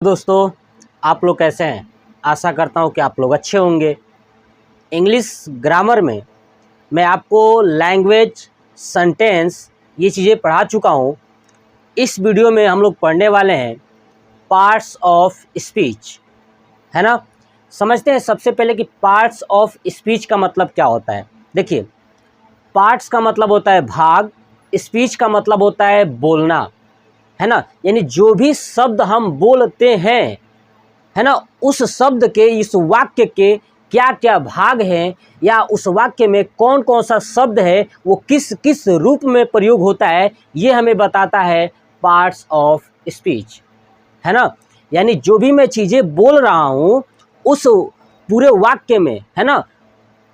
दोस्तों, आप लोग कैसे हैं? आशा करता हूं कि आप लोग अच्छे होंगे। इंग्लिश ग्रामर में मैं आपको लैंग्वेज, सेंटेंस ये चीज़ें पढ़ा चुका हूं। इस वीडियो में हम लोग पढ़ने वाले हैं पार्ट्स ऑफ स्पीच, है ना। समझते हैं सबसे पहले कि पार्ट्स ऑफ स्पीच का मतलब क्या होता है। देखिए, पार्ट्स का मतलब होता है भाग, स्पीच का मतलब होता है बोलना, है ना। यानी जो भी शब्द हम बोलते हैं, है ना, उस शब्द के, इस वाक्य के क्या क्या भाग हैं, या उस वाक्य में कौन कौन सा शब्द है, वो किस किस रूप में प्रयोग होता है, ये हमें बताता है पार्ट्स ऑफ स्पीच, है ना। यानी जो भी मैं चीज़ें बोल रहा हूँ उस पूरे वाक्य में, है ना,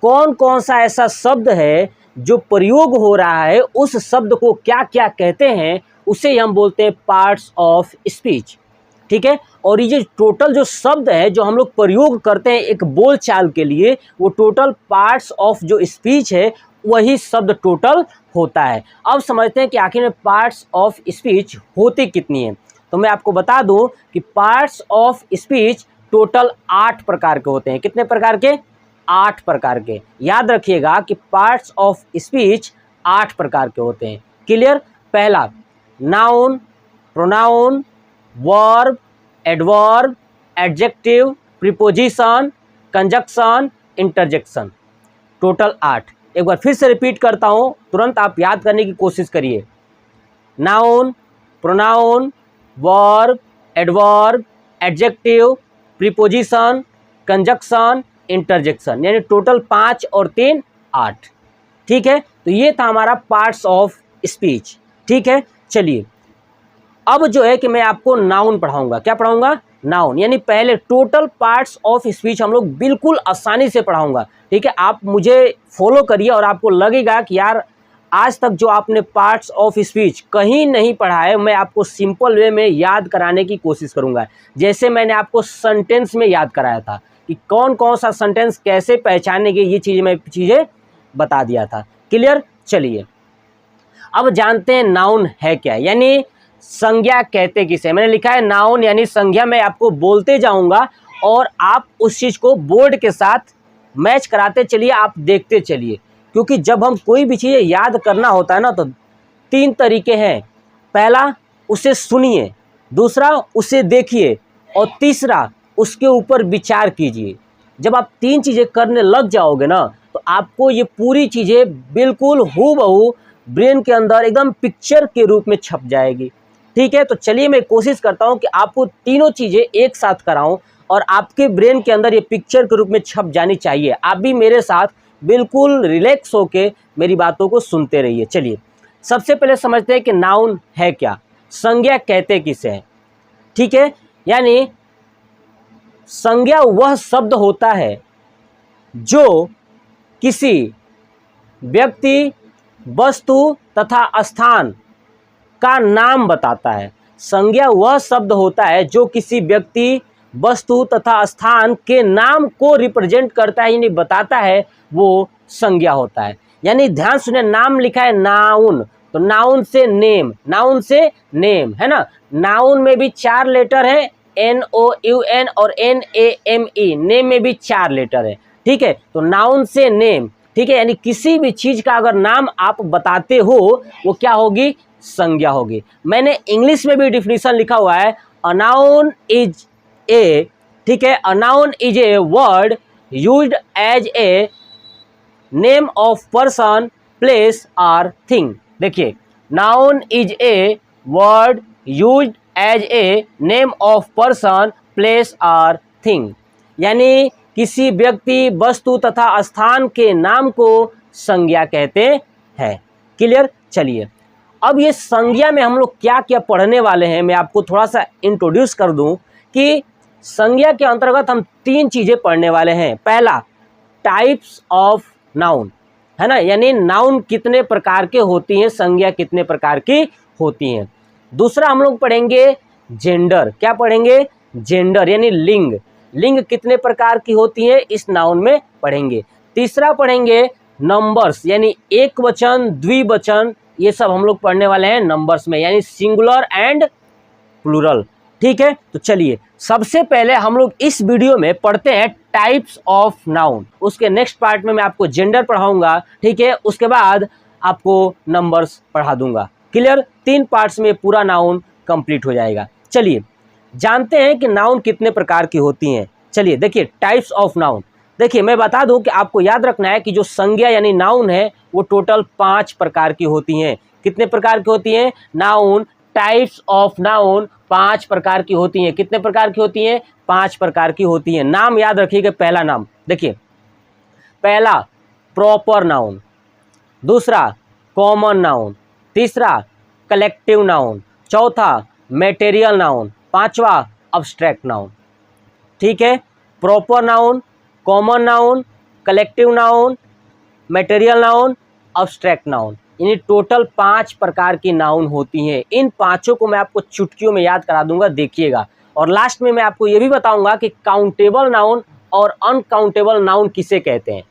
कौन कौन सा ऐसा शब्द है जो प्रयोग हो रहा है, उस शब्द को क्या क्या कहते हैं, उसे हम बोलते हैं पार्ट्स ऑफ स्पीच। ठीक है। और ये टोटल जो शब्द है जो हम लोग प्रयोग करते हैं एक बोल चाल के लिए, वो टोटल पार्ट्स ऑफ जो स्पीच है वही शब्द टोटल होता है। अब समझते हैं कि आखिर में पार्ट्स ऑफ स्पीच होती कितनी है। तो मैं आपको बता दूं कि पार्ट्स ऑफ स्पीच टोटल 8 प्रकार के होते हैं। कितने प्रकार के? 8 प्रकार के। याद रखिएगा कि पार्ट्स ऑफ स्पीच 8 प्रकार के होते हैं। क्लियर? पहला, noun, pronoun, verb, adverb, adjective, preposition, conjunction, interjection. Total 8। एक बार फिर से रिपीट करता हूं, तुरंत आप याद करने की कोशिश करिए। Noun, pronoun, verb, adverb, adjective, preposition, conjunction, interjection. यानी टोटल 5 और 3 8। ठीक है। तो ये था हमारा पार्ट्स ऑफ स्पीच। ठीक है। चलिए, अब जो है कि मैं आपको नाउन पढ़ाऊंगा। क्या पढ़ाऊंगा? नाउन। यानी पहले टोटल पार्ट्स ऑफ स्पीच हम लोग बिल्कुल आसानी से पढ़ाऊंगा। ठीक है। आप मुझे फॉलो करिए और आपको लगेगा कि यार आज तक जो आपने पार्ट्स ऑफ स्पीच कहीं नहीं पढ़ा है, मैं आपको सिंपल वे में याद कराने की कोशिश करूंगा। जैसे मैंने आपको सेंटेंस में याद कराया था कि कौन कौन सा सेंटेंस कैसे पहचानेंगे, ये चीज़ें बता दिया था। क्लियर? चलिए, अब जानते हैं नाउन है क्या। यानी संज्ञा कहते किसे। मैंने लिखा है नाउन यानी संज्ञा। मैं आपको बोलते जाऊंगा और आप उस चीज को बोर्ड के साथ मैच कराते चलिए, आप देखते चलिए। क्योंकि जब हम कोई भी चीज़ याद करना होता है ना, तो 3 तरीके हैं। पहला, उसे सुनिए, दूसरा उसे देखिए, और तीसरा उसके ऊपर विचार कीजिए। जब आप 3 चीज़ें करने लग जाओगे ना, तो आपको ये पूरी चीज़ें बिल्कुल हूबहू ब्रेन के अंदर एकदम पिक्चर के रूप में छप जाएगी। ठीक है। तो चलिए, मैं कोशिश करता हूं कि आपको तीनों चीज़ें एक साथ कराऊं और आपके ब्रेन के अंदर ये पिक्चर के रूप में छप जानी चाहिए। आप भी मेरे साथ बिल्कुल रिलैक्स होके मेरी बातों को सुनते रहिए। चलिए, सबसे पहले समझते हैं कि नाउन है क्या, संज्ञा कहते किसे हैं। ठीक है। यानी संज्ञा वह शब्द होता है जो किसी व्यक्ति, वस्तु तथा स्थान का नाम बताता है। संज्ञा वह शब्द होता है जो किसी व्यक्ति, वस्तु तथा स्थान के नाम को रिप्रेजेंट करता है, यानी बताता है, वो संज्ञा होता है। यानी ध्यान सुने, नाम लिखा है नाउन, तो नाउन से नेम, नाउन से नेम, है ना। नाउन में भी 4 लेटर है, NOUN और NAME। नेम में भी 4 लेटर है। ठीक है। तो नाउन से नेम। ठीक है। यानी किसी भी चीज का अगर नाम आप बताते हो, वो क्या होगी? संज्ञा होगी। मैंने इंग्लिश में भी डिफिनीशन लिखा हुआ है, अ नाउन इज ए, ठीक है, a noun is a word used as a name of person, place और थिंग। देखिए, noun is a word used as a name of person, place और थिंग। यानी किसी व्यक्ति, वस्तु तथा स्थान के नाम को संज्ञा कहते हैं। क्लियर? चलिए, अब ये संज्ञा में हम लोग क्या क्या पढ़ने वाले हैं, मैं आपको थोड़ा सा इंट्रोड्यूस कर दूं कि संज्ञा के अंतर्गत हम 3 चीज़ें पढ़ने वाले हैं। पहला, टाइप्स ऑफ नाउन, है ना, यानी नाउन कितने प्रकार के होती हैं, संज्ञा कितने प्रकार की होती हैं। दूसरा, हम लोग पढ़ेंगे जेंडर। क्या पढ़ेंगे? जेंडर यानी लिंग। लिंग कितने प्रकार की होती है, इस नाउन में पढ़ेंगे। तीसरा पढ़ेंगे नंबर्स, यानी एक वचन, द्विवचन, ये सब हम लोग पढ़ने वाले हैं नंबर्स में, यानी सिंगुलर एंड प्लूरल। ठीक है, तो चलिए सबसे पहले हम लोग इस वीडियो में पढ़ते हैं टाइप्स ऑफ नाउन। उसके नेक्स्ट पार्ट में मैं आपको जेंडर पढ़ाऊंगा, ठीक है, उसके बाद आपको नंबर्स पढ़ा दूंगा। क्लियर? 3 पार्ट्स में पूरा नाउन कंप्लीट हो जाएगा। चलिए जानते हैं कि नाउन कितने प्रकार की होती हैं। चलिए देखिए टाइप्स ऑफ नाउन। देखिए मैं बता दूं कि आपको याद रखना है कि जो संज्ञा यानी नाउन है वो टोटल 5 प्रकार की होती हैं। कितने प्रकार की होती हैं? नाउन, टाइप्स ऑफ नाउन 5 प्रकार की होती हैं। कितने प्रकार की होती हैं? 5 प्रकार की होती हैं। नाम याद रखिएगा। पहला नाम देखिए, पहला प्रॉपर नाउन, दूसरा कॉमन नाउन, तीसरा कलेक्टिव नाउन, चौथा मटेरियल नाउन, पांचवा अब्स्ट्रैक्ट नाउन। ठीक है, proper noun, common noun, collective noun, material noun, abstract noun, यानी टोटल 5 प्रकार की नाउन होती हैं। इन पांचों को मैं आपको चुटकियों में याद करा दूंगा, देखिएगा। और लास्ट में मैं आपको यह भी बताऊंगा कि काउंटेबल नाउन और अनकाउंटेबल नाउन किसे कहते हैं।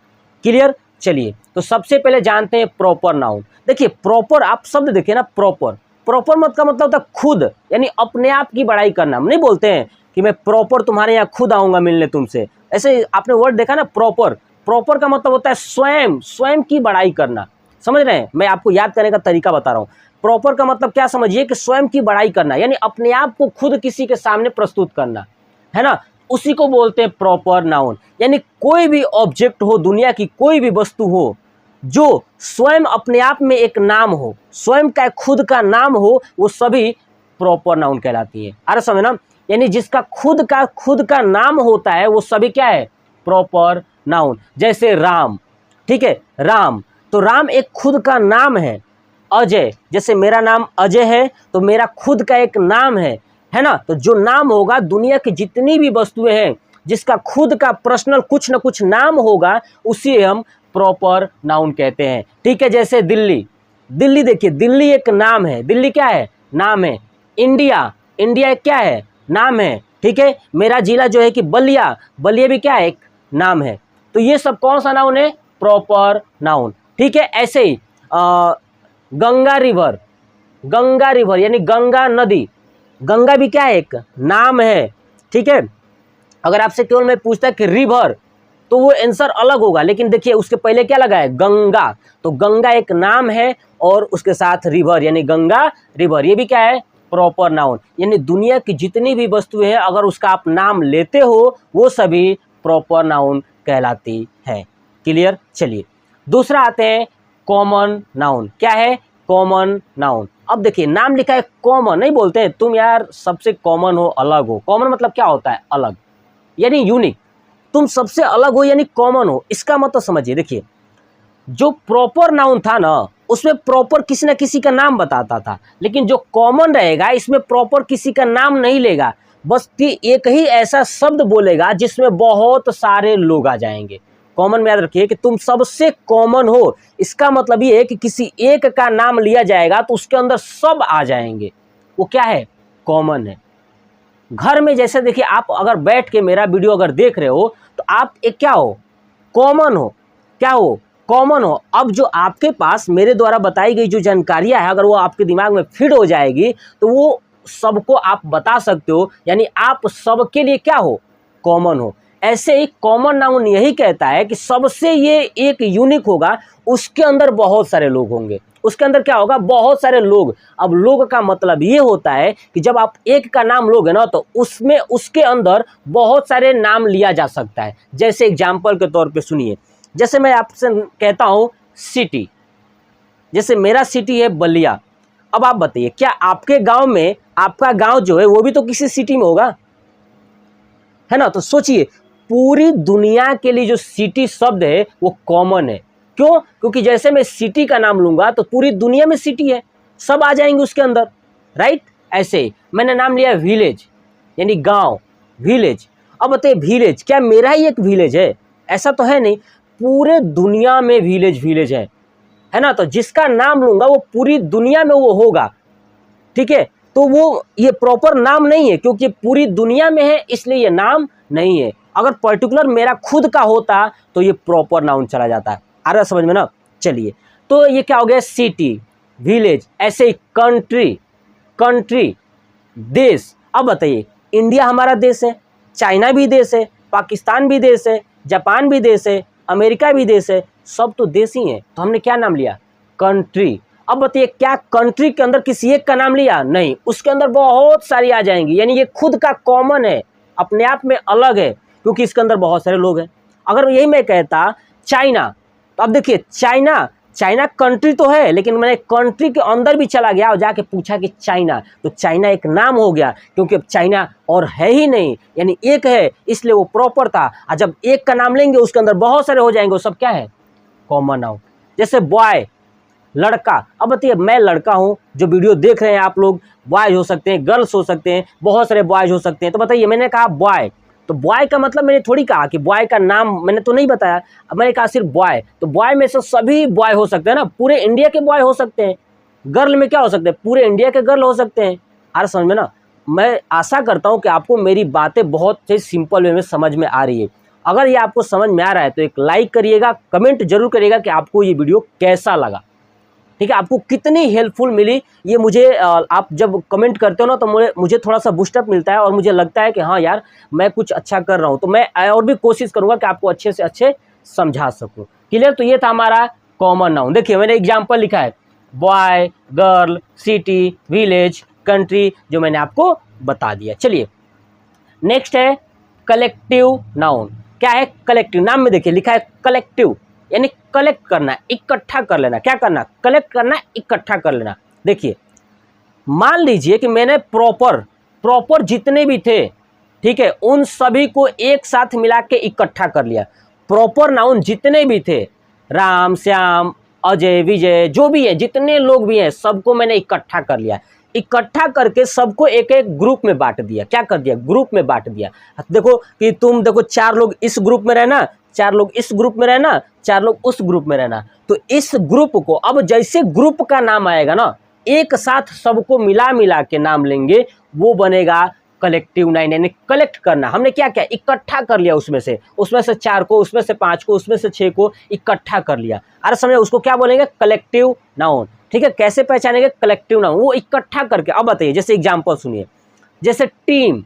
क्लियर? चलिए तो सबसे पहले जानते हैं प्रॉपर नाउन। देखिए प्रॉपर, आप शब्द देखिए ना, प्रॉपर। प्रॉपर मतलब होता है खुद, यानी अपने आप की बड़ाई करना। हम नहीं बोलते हैं कि मैं प्रॉपर तुम्हारे यहाँ खुद आऊंगा मिलने तुमसे, ऐसे आपने वर्ड देखा ना प्रॉपर। प्रॉपर का मतलब होता है स्वयं, स्वयं की बड़ाई करना। समझ रहे हैं? मैं आपको याद करने का तरीका बता रहा हूँ। प्रॉपर का मतलब क्या समझिए कि स्वयं की बड़ाई करना, यानी अपने आप को खुद किसी के सामने प्रस्तुत करना, है ना, उसी को बोलते हैं प्रॉपर नाउन। यानी कोई भी ऑब्जेक्ट हो, दुनिया की कोई भी वस्तु हो जो स्वयं अपने आप में एक नाम हो, स्वयं का खुद का नाम हो, वो सभी प्रॉपर नाउन कहलाती है। अरे समझ ना, यानी जिसका खुद का नाम होता है वो सभी क्या है? Proper noun. जैसे राम, ठीक है, राम, तो राम एक खुद का नाम है। अजय, जैसे मेरा नाम अजय है तो मेरा खुद का एक नाम है ना। तो जो नाम होगा, दुनिया की जितनी भी वस्तुएं हैं जिसका खुद का पर्सनल कुछ ना कुछ नाम होगा, उसी हम प्रॉपर नाउन कहते हैं। ठीक है, जैसे दिल्ली, दिल्ली देखिए, दिल्ली एक नाम है। दिल्ली क्या है? नाम है। इंडिया, इंडिया एक क्या है? नाम है। ठीक है, मेरा जिला जो है कि बलिया, बलिया भी क्या है? एक नाम है। तो ये सब कौन सा नाउन है? Proper noun. ठीक है, ऐसे ही गंगा रिवर, गंगा रिवर यानी गंगा नदी, गंगा भी क्या है? एक नाम है। ठीक है, अगर आपसे केवल मैं पूछता कि रिवर, तो वो आंसर अलग होगा, लेकिन देखिए उसके पहले क्या लगा है? गंगा। तो गंगा एक नाम है और उसके साथ रिवर यानी गंगा रिवर, ये भी क्या है? Proper noun. यानी दुनिया की जितनी भी वस्तुएं हैं अगर उसका आप नाम लेते हो वो सभी प्रॉपर नाउन कहलाती है। क्लियर? चलिए दूसरा आते हैं कॉमन नाउन। क्या है? Common noun. अब देखिए नाम लिखा है कॉमन, नहीं बोलते हैं तुम यार सबसे कॉमन हो, अलग हो। कॉमन मतलब क्या होता है? अलग, यानी यूनिक। तुम सबसे अलग हो यानी कॉमन हो, इसका मतलब समझिए। देखिए जो प्रॉपर नाउन था ना, उसमें प्रॉपर किसी न किसी का नाम बताता था, लेकिन जो कॉमन रहेगा इसमें प्रॉपर किसी का नाम नहीं लेगा, बस कि एक ही ऐसा शब्द बोलेगा जिसमें बहुत सारे लोग आ जाएंगे। कॉमन में याद रखिए कि तुम सबसे कॉमन हो, इसका मतलब ये है कि किसी एक का नाम लिया जाएगा तो उसके अंदर सब आ जाएंगे, वो क्या है? कॉमन है। घर में जैसे देखिए आप अगर बैठ के मेरा वीडियो अगर देख रहे हो तो आप एक क्या हो? कॉमन हो। क्या हो? कॉमन हो। अब जो आपके पास मेरे द्वारा बताई गई जो जानकारियां है, अगर वो आपके दिमाग में फिट हो जाएगी तो वो सबको आप बता सकते हो, यानी आप सबके लिए क्या हो? कॉमन हो। ऐसे ही कॉमन नाउन यही कहता है कि सबसे ये एक यूनिक होगा, उसके अंदर बहुत सारे लोग होंगे। उसके अंदर क्या होगा? बहुत सारे लोग। अब लोग का मतलब ये होता है कि जब आप एक का नाम लोगे ना तो उसमें उसके अंदर बहुत सारे नाम लिया जा सकता है। जैसे एग्जाम्पल के तौर पे सुनिए, जैसे मैं आपसे कहता हूं सिटी, जैसे मेरा सिटी है बलिया। अब आप बताइए क्या आपके गांव में, आपका गांव जो है वो भी तो किसी सिटी में होगा, है ना। तो सोचिए पूरी दुनिया के लिए जो सिटी शब्द है वो कॉमन है। क्यों? क्योंकि जैसे मैं सिटी का नाम लूंगा तो पूरी दुनिया में सिटी है, सब आ जाएंगे उसके अंदर, राइट। ऐसे ही मैंने नाम लिया विलेज, यानी गांव, विलेज। अब बताइए विलेज, क्या मेरा ही एक विलेज है? ऐसा तो है नहीं, पूरे दुनिया में विलेज विलेज है ना। तो जिसका नाम लूंगा वो पूरी दुनिया में वो होगा। ठीक है, तो वो ये प्रॉपर नाम नहीं है क्योंकि पूरी दुनिया में है, इसलिए ये नाम नहीं है। अगर पर्टिकुलर मेरा खुद का होता तो ये प्रॉपर नाउन चला जाता है। आ रहा समझ में ना? चलिए तो ये क्या हो गया? City, village. ऐसे ही कंट्री, कंट्री, देश। अब बताइए इंडिया हमारा देश है, चाइना भी देश है, पाकिस्तान भी देश है, जापान भी देश है, अमेरिका भी देश है, सब तो देश ही है। तो हमने क्या नाम लिया? कंट्री। अब बताइए, क्या कंट्री के अंदर किसी एक का नाम लिया? नहीं, उसके अंदर बहुत सारी आ जाएंगी। यानी ये खुद का कॉमन है, अपने आप में अलग है, क्योंकि इसके अंदर बहुत सारे लोग हैं। अगर यही मैं कहता चाइना, तो अब देखिए चाइना कंट्री तो है, लेकिन मैंने कंट्री के अंदर भी चला गया और जाके पूछा कि चाइना, तो चाइना एक नाम हो गया, क्योंकि अब चाइना और है ही नहीं, यानी एक है, इसलिए वो प्रॉपर था। और जब एक का नाम लेंगे उसके अंदर बहुत सारे हो जाएंगे, वो सब क्या है? Common noun. जैसे बॉय, लड़का। अब बताइए, मैं लड़का हूं, जो वीडियो देख रहे हैं आप लोग, बॉयज हो सकते हैं, गर्ल्स हो सकते हैं, बहुत सारे बॉयज हो सकते हैं। तो बताइए, मैंने कहा बॉय, तो बॉय का मतलब मैंने थोड़ी कहा कि बॉय का नाम मैंने तो नहीं बताया, अब मैंने कहा सिर्फ बॉय। तो बॉय में से सभी बॉय हो सकते हैं ना, पूरे इंडिया के बॉय हो सकते हैं। गर्ल में क्या हो सकते हैं? पूरे इंडिया के गर्ल हो सकते हैं। अरे समझ में ना, मैं आशा करता हूं कि आपको मेरी बातें बहुत ही सिंपल वे में समझ में आ रही है। अगर ये आपको समझ में आ रहा है तो एक लाइक करिएगा, कमेंट जरूर करिएगा कि आपको ये वीडियो कैसा लगा। ठीक है, आपको कितनी हेल्पफुल मिली ये मुझे आप जब कमेंट करते हो ना, तो मुझे थोड़ा सा बूस्टअप मिलता है और मुझे लगता है कि हाँ यार, मैं कुछ अच्छा कर रहा हूँ। तो मैं और भी कोशिश करूँगा कि आपको अच्छे से अच्छे समझा सकूँ। क्लियर? तो ये था हमारा कॉमन नाउन। देखिए, मैंने एग्जाम्पल लिखा है, boy, girl, city, village, country, जो मैंने आपको बता दिया। चलिए, नेक्स्ट है कलेक्टिव नाउन। क्या है कलेक्टिव? नाम में देखिए लिखा है कलेक्टिव, यानी कलेक्ट करना, इकट्ठा कर लेना। क्या करना? कलेक्ट करना, इकट्ठा कर लेना। देखिए, मान लीजिए कि मैंने प्रॉपर जितने भी थे, ठीक है, उन सभी को एक साथ मिला के इकट्ठा कर लिया। प्रॉपर नाउन जितने भी थे, राम, श्याम, अजय, विजय, जो भी है, जितने लोग भी हैं, सबको मैंने इकट्ठा कर लिया। इकट्ठा करके सबको एक एक ग्रुप में बांट दिया। क्या कर दिया? ग्रुप में बांट दिया। देखो कि तुम देखो, 4 लोग इस ग्रुप में रहना, 4 लोग इस ग्रुप में रहना, 4 लोग उस ग्रुप में रहना। तो इस ग्रुप को अब जैसे ग्रुप का नाम आएगा ना, एक साथ सबको मिला के नाम लेंगे, वो बनेगा कलेक्टिव नाउन। यानी कलेक्ट करना, हमने क्या किया? इकट्ठा कर लिया। उसमें से 4 को, उसमें से 5 को, उसमें से 6 को इकट्ठा कर लिया। अरे समझे, उसको क्या बोलेंगे? Collective noun. ठीक है, कैसे पहचानेंगे कलेक्टिव नाउन? वो इकट्ठा करके। अब बताइए, जैसे एग्जांपल सुनिए, जैसे टीम,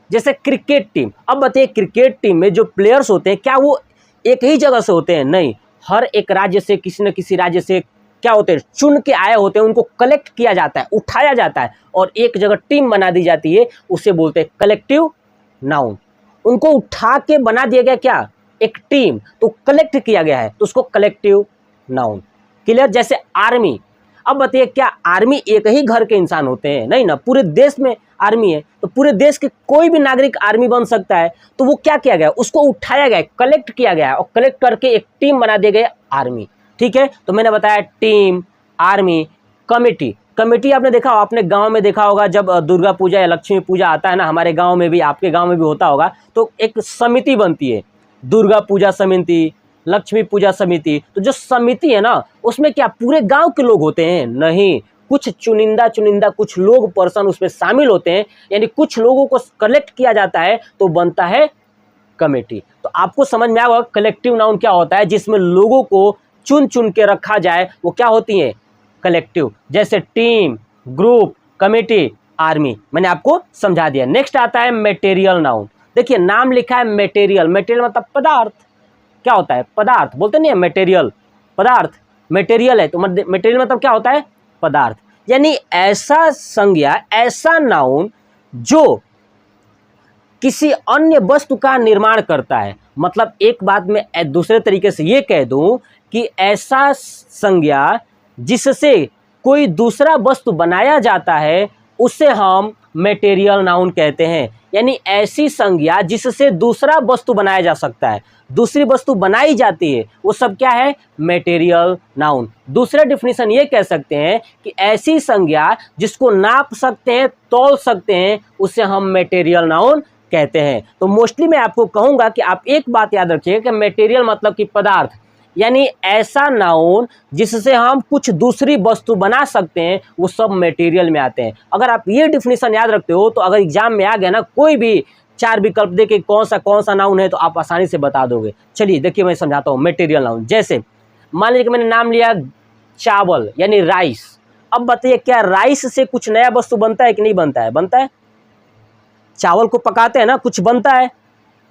जैसे क्रिकेट टीम। अब बताइए, क्रिकेट टीम में जो प्लेयर्स होते हैं, क्या वो एक ही जगह से होते हैं? नहीं, हर एक राज्य से, किसी न किसी राज्य से क्या होते हैं? चुन के आए होते हैं, उनको कलेक्ट किया जाता है, उठाया जाता है और एक जगह टीम बना दी जाती है, उसे बोलते हैं कलेक्टिव नाउन। उनको उठा के बना दिया गया क्या? एक टीम, तो कलेक्ट किया गया है, तो उसको कलेक्टिव नाउन। क्लियर? जैसे आर्मी। अब बताइए, क्या आर्मी एक ही घर के इंसान होते हैं? नहीं ना, पूरे देश में आर्मी है, तो पूरे देश के कोई भी नागरिक आर्मी बन सकता है। तो वो क्या किया गया? उसको उठाया गया, कलेक्ट किया गया और कलेक्ट करके एक टीम बना दिया गया, आर्मी। ठीक है, तो मैंने बताया टीम, आर्मी, कमेटी। कमेटी आपने देखा, आपने गांव में देखा होगा, जब दुर्गा पूजा या लक्ष्मी पूजा आता है ना, हमारे गांव में भी, आपके गांव में भी होता होगा, तो एक समिति बनती है, दुर्गा पूजा समिति, लक्ष्मी पूजा समिति। तो जो समिति है ना, उसमें क्या पूरे गांव के लोग होते हैं? नहीं, कुछ चुनिंदा कुछ लोग, पर्सन उसमें शामिल होते हैं, यानी कुछ लोगों को कलेक्ट किया जाता है, तो बनता है कमेटी। तो आपको समझ में आएगा कलेक्टिव नाउन क्या होता है, जिसमें लोगों को चुन के रखा जाए, वो क्या होती है? कलेक्टिव। जैसे टीम, ग्रुप, कमेटी, आर्मी, मैंने आपको समझा दिया। नेक्स्ट आता है मटेरियल नाउन। देखिए, नाम लिखा है मटेरियल। मटेरियल मतलब पदार्थ। क्या होता है? पदार्थ। बोलते नहीं है मटेरियल, पदार्थ। मटेरियल है तो मटेरियल मतलब क्या होता है? पदार्थ। यानी ऐसा संज्ञा, ऐसा नाउन जो किसी अन्य वस्तु का निर्माण करता है। मतलब एक बात में दूसरे तरीके से ये कह दूं कि ऐसा संज्ञा जिससे कोई दूसरा वस्तु बनाया जाता है, उसे हम मटेरियल नाउन कहते हैं। यानी ऐसी संज्ञा जिससे दूसरा वस्तु बनाया जा सकता है, दूसरी वस्तु बनाई जाती है, वो सब क्या है? Material noun. दूसरा डिफिनीशन ये कह सकते हैं कि ऐसी संज्ञा जिसको नाप सकते हैं, तौल सकते हैं, उसे हम मटेरियल नाउन कहते हैं। तो मोस्टली मैं आपको कहूंगा कि आप एक बात याद रखिएगा कि मटेरियल मतलब कि पदार्थ, यानी ऐसा नाउन जिससे हम कुछ दूसरी वस्तु बना सकते हैं, वो सब मटेरियल में आते हैं। अगर आप ये डिफिनीशन याद रखते हो, तो अगर एग्जाम में आ गया ना, कोई भी 4 विकल्प दे के कौन सा नाउन है, तो आप आसानी से बता दोगे। चलिए देखिए, मैं समझाता हूँ मटेरियल नाउन। जैसे मान लीजिए कि मैंने नाम लिया चावल, यानी राइस। अब बताइए, क्या राइस से कुछ नया वस्तु बनता है कि नहीं बनता है? बनता है। चावल को पकाते हैं ना, कुछ बनता है,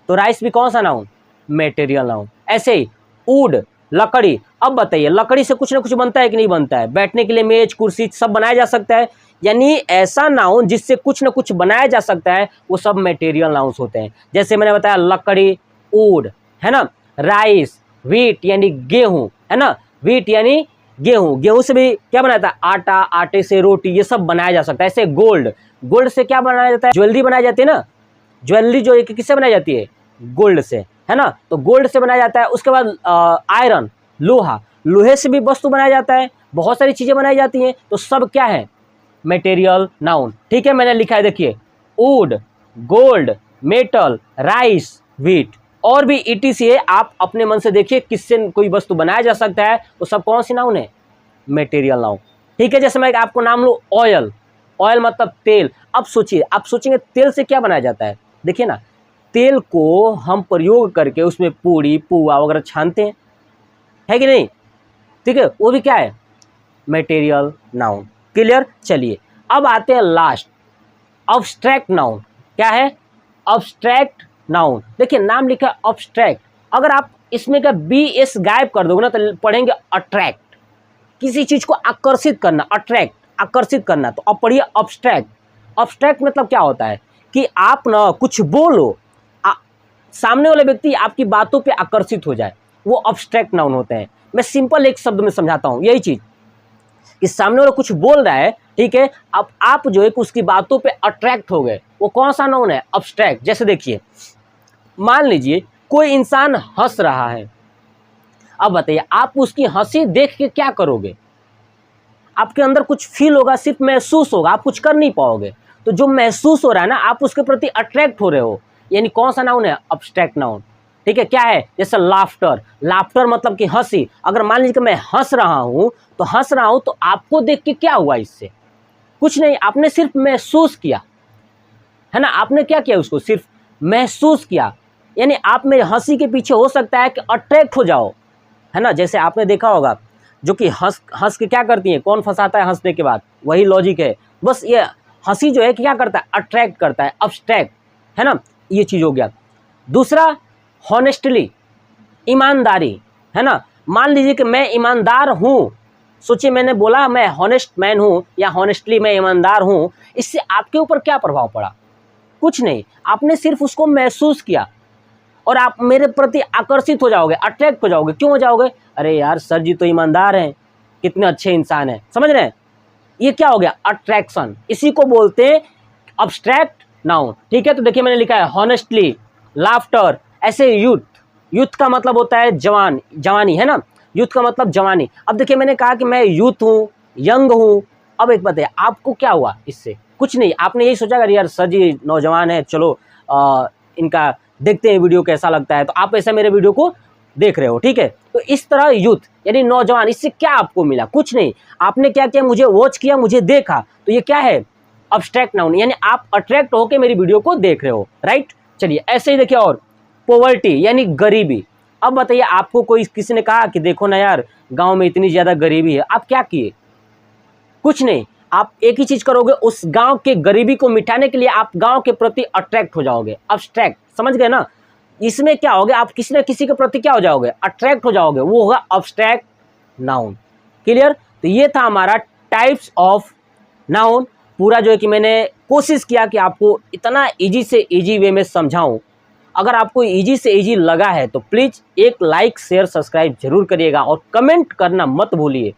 तो राइस भी कौन सा नाउन? Material noun. ऐसे ही वुड, लकड़ी। अब बताइए लकड़ी से कुछ ना कुछ बनता है कि नहीं बनता है? बैठने के लिए मेज कुर्सी सब बनाया जा सकता है। यानी ऐसा नाउन जिससे कुछ ना कुछ बनाया जा सकता है वो सब मेटेरियल नाउन्स होते हैं। जैसे मैंने बताया लकड़ी, वुड, है ना, राइस, व्हीट यानी गेहूं, है ना, व्हीट यानी गेहूं, गेहूं से भी क्या बनाया जाता है? आटा, आटे से रोटी, ये सब बनाया जा सकता है। ऐसे गोल्ड, गोल्ड से क्या बनाया जाता है? ज्वेलरी बनाई जाती है ना, ज्वेलरी जो है किससे बनाई जाती है? गोल्ड से, है ना, तो गोल्ड से बनाया जाता है। उसके बाद आयरन, लोहा, लोहे से भी वस्तु बनाया जाता है, बहुत सारी चीजें बनाई जाती हैं। तो सब क्या है? Material noun. ठीक है, मैंने लिखा है देखिए, would, gold, metal, rice, wheat, और भी ETC है। आप अपने मन से देखिए किससे कोई वस्तु बनाया जा सकता है, तो सब कौन सी नाउन है? Material noun. ठीक है, जैसे मैं आपको नाम लूँ ऑयल, ऑयल मतलब तेल। अब सोचिए, आप सोचेंगे तेल से क्या बनाया जाता है? देखिए ना, तेल को हम प्रयोग करके उसमें पूड़ी पुआ वगैरह छानते हैं, है कि नहीं? ठीक है, वो भी क्या है? Material noun. क्लियर? चलिए अब आते हैं लास्ट, अब्स्ट्रैक्ट नाउन। क्या है? Abstract noun. देखिए नाम लिखा है अब्स्ट्रैक्ट, अगर आप इसमें का BS गायब कर दोगे ना तो पढ़ेंगे अट्रैक्ट, किसी चीज को आकर्षित करना, अट्रैक्ट, आकर्षित करना। तो अब पढ़िए अब्स्ट्रैक्ट। अब्स्ट्रैक्ट मतलब क्या होता है कि आप ना कुछ बोलो, सामने वाले व्यक्ति आपकी बातों पे आकर्षित हो जाए, वो अब्स्ट्रैक्ट नाउन होते हैं। मैं सिंपल एक शब्द में समझाता हूं यही चीज, कि सामने वाला कुछ बोल रहा है, ठीक है, अब आप जो है उसकी बातों पे अट्रैक्ट हो गए, वो कौन सा नाउन है? अब्स्ट्रैक्ट। जैसे देखिए, मान लीजिए कोई इंसान हंस रहा है, अब बताइए आप उसकी हंसी देख के क्या करोगे? आपके अंदर कुछ फील होगा, सिर्फ महसूस होगा, आप कुछ कर नहीं पाओगे। तो जो महसूस हो रहा है ना, आप उसके प्रति अट्रैक्ट हो रहे हो, यानी कौन सा नाउन है? Abstract noun. ठीक है, क्या है? जैसे लाफ्टर, लाफ्टर मतलब कि हंसी। अगर मान लीजिए कि मैं हंस रहा हूं, तो आपको देख के क्या हुआ? इससे कुछ नहीं, आपने सिर्फ महसूस किया, है ना, आपने क्या किया? उसको सिर्फ महसूस किया। यानी आप मेरे हंसी के पीछे हो सकता है कि अट्रैक्ट हो जाओ, है ना। जैसे आपने देखा होगा जो कि हंस हंस के क्या करती है, कौन फंसाता है हंसने के बाद? वही लॉजिक है। बस ये हंसी जो है कि क्या करता है? अट्रैक्ट करता है, अब्स्ट्रैक्ट, है ना, ये चीज हो गया। दूसरा हॉनेस्टली, ईमानदारी, है ना। मान लीजिए कि मैं ईमानदार हूं, सोचिए मैंने बोला मैं हॉनेस्ट मैन हूं या हॉनेस्टली मैं ईमानदार हूं, इससे आपके ऊपर क्या प्रभाव पड़ा? कुछ नहीं, आपने सिर्फ उसको महसूस किया और आप मेरे प्रति आकर्षित हो जाओगे, अट्रैक्ट हो जाओगे। क्यों हो जाओगे? अरे यार सर जी तो ईमानदार हैं, कितने अच्छे इंसान हैं, समझ रहे हैं? ये क्या हो गया? अट्रैक्शन। इसी को बोलते हैं अब्स्ट्रैक्ट नाउन। ठीक है, तो देखिए मैंने लिखा है हॉनेस्टली, लाफ्टर, ऐसे यूथ, यूथ का मतलब होता है जवान, जवानी, है ना, यूथ का मतलब जवानी। अब देखिए मैंने कहा कि मैं यूथ हूँ, यंग हूँ। अब एक बताइए आपको क्या हुआ इससे? कुछ नहीं, आपने यही सोचा यार सर जी नौजवान है, चलो इनका देखते हैं वीडियो कैसा लगता है, तो आप ऐसा मेरे वीडियो को देख रहे हो। ठीक है, तो इस तरह यूथ यानी नौजवान, इससे क्या आपको मिला? कुछ नहीं, आपने क्या किया? मुझे वॉच किया, मुझे देखा, तो ये क्या है? अब्स्ट्रैक्ट नाउन, यानी आप अट्रैक्ट होकर मेरी वीडियो को देख रहे हो, राइट। चलिए ऐसे ही देखिए, और पॉवर्टी यानी गरीबी। अब बताइए आपको कोई किसी ने कहा कि देखो ना यार गांव में इतनी ज्यादा गरीबी है, आप क्या किए? कुछ नहीं, आप एक ही चीज करोगे, उस गांव के गरीबी को मिटाने के लिए आप गांव के प्रति अट्रैक्ट हो जाओगे, अब्स्ट्रैक्ट, समझ गए ना। इसमें क्या होगा? आप किसी न किसी के प्रति क्या हो जाओगे? अट्रैक्ट हो जाओगे, वो होगा अब्स्ट्रैक्ट नाउन। क्लियर? तो ये था हमारा टाइप्स ऑफ नाउन। पूरा जो है कि मैंने कोशिश किया कि आपको इतना इजी से इजी वे में समझाऊं। अगर आपको इजी से इजी लगा है तो प्लीज एक लाइक शेयर सब्सक्राइब जरूर करिएगा और कमेंट करना मत भूलिए।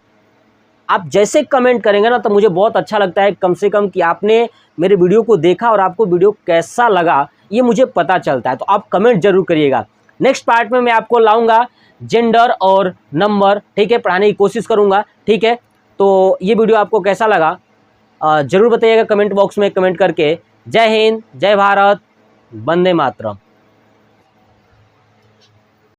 आप जैसे कमेंट करेंगे ना तो मुझे बहुत अच्छा लगता है, कम से कम कि आपने मेरे वीडियो को देखा और आपको वीडियो कैसा लगा ये मुझे पता चलता है। तो आप कमेंट जरूर करिएगा। नेक्स्ट पार्ट में मैं आपको लाऊंगा जेंडर और नंबर, ठीक है, पढ़ाने की कोशिश करूंगा। ठीक है, तो ये वीडियो आपको कैसा लगा जरूर बताइएगा कमेंट बॉक्स में कमेंट करके। जय हिंद, जय भारत, वंदे मातरम।